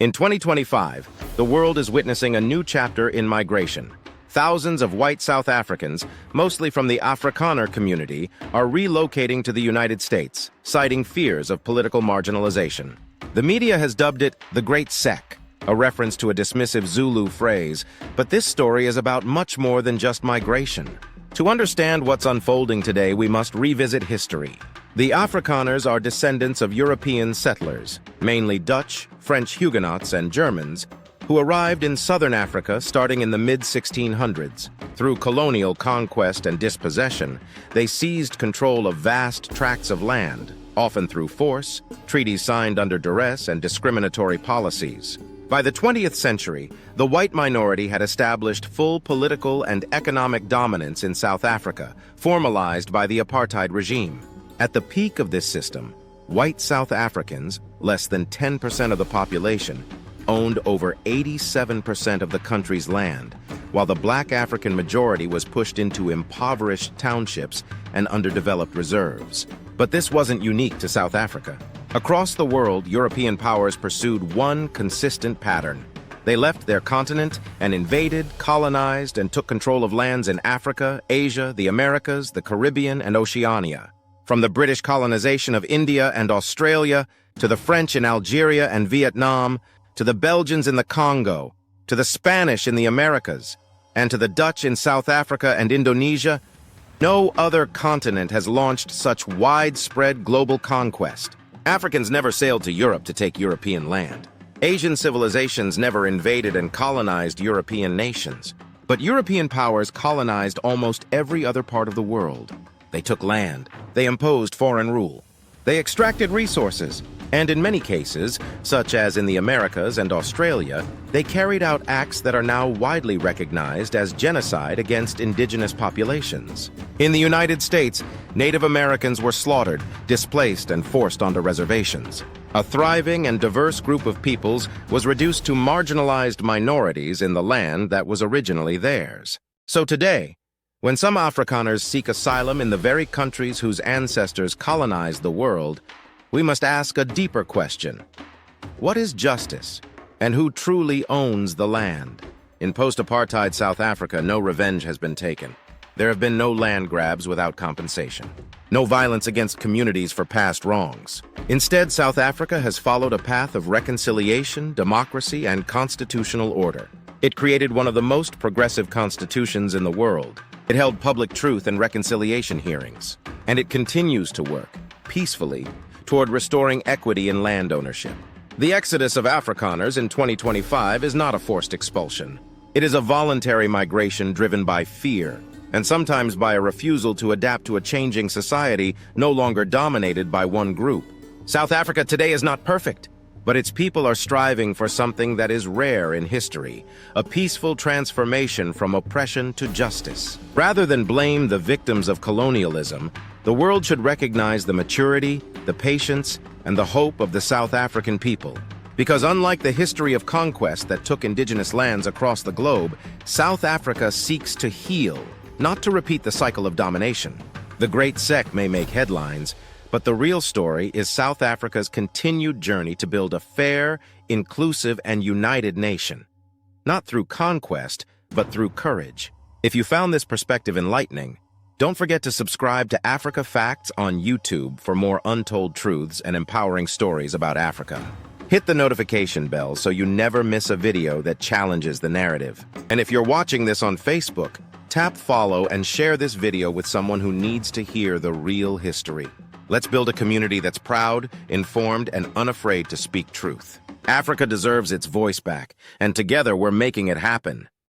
In 2025, the world is witnessing a new chapter in migration. Thousands of white South Africans, mostly from the Afrikaner community, are relocating to the United States, citing fears of political marginalization. The media has dubbed it the Great Tsek, a reference to a dismissive Zulu phrase, but this story is about much more than just migration. To understand what's unfolding today, we must revisit history. The Afrikaners are descendants of European settlers, mainly Dutch, French Huguenots, and Germans, who arrived in southern Africa starting in the mid-1600s. Through colonial conquest and dispossession, they seized control of vast tracts of land, often through force, treaties signed under duress, and discriminatory policies. By the 20th century, the white minority had established full political and economic dominance in South Africa, formalized by the apartheid regime. At the peak of this system, white South Africans, less than 10% of the population, owned over 87% of the country's land, while the black African majority was pushed into impoverished townships and underdeveloped reserves. But this wasn't unique to South Africa. Across the world, European powers pursued one consistent pattern. They left their continent and invaded, colonized, and took control of lands in Africa, Asia, the Americas, the Caribbean, and Oceania. From the British colonization of India and Australia, to the French in Algeria and Vietnam, to the Belgians in the Congo, to the Spanish in the Americas, and to the Dutch in South Africa and Indonesia, no other continent has launched such widespread global conquest. Africans never sailed to Europe to take European land. Asian civilizations never invaded and colonized European nations. But European powers colonized almost every other part of the world. They took land. They imposed foreign rule. They extracted resources. And in many cases, such as in the Americas and Australia, they carried out acts that are now widely recognized as genocide against indigenous populations. In the United States, Native Americans were slaughtered, displaced, and forced onto reservations. A thriving and diverse group of peoples was reduced to marginalized minorities in the land that was originally theirs. So today, when some Afrikaners seek asylum in the very countries whose ancestors colonized the world, we must ask a deeper question. What is justice, and who truly owns the land? In post-apartheid South Africa, no revenge has been taken. There have been no land grabs without compensation. No violence against communities for past wrongs. Instead, South Africa has followed a path of reconciliation, democracy, and constitutional order. It created one of the most progressive constitutions in the world. It held public truth and reconciliation hearings. And it continues to work, peacefully, toward restoring equity in land ownership. The exodus of Afrikaners in 2025 is not a forced expulsion. It is a voluntary migration driven by fear, and sometimes by a refusal to adapt to a changing society no longer dominated by one group. South Africa today is not perfect, but its people are striving for something that is rare in history, a peaceful transformation from oppression to justice. Rather than blame the victims of colonialism, the world should recognize the maturity, the patience, and the hope of the South African people. Because unlike the history of conquest that took indigenous lands across the globe, South Africa seeks to heal, not to repeat the cycle of domination. The Great Tsek may make headlines, but the real story is South Africa's continued journey to build a fair, inclusive, and united nation. Not through conquest, but through courage. If you found this perspective enlightening, don't forget to subscribe to Africa Facts on YouTube for more untold truths and empowering stories about Africa. Hit the notification bell so you never miss a video that challenges the narrative. And if you're watching this on Facebook, tap follow and share this video with someone who needs to hear the real history. Let's build a community that's proud, informed, and unafraid to speak truth. Africa deserves its voice back, and together we're making it happen.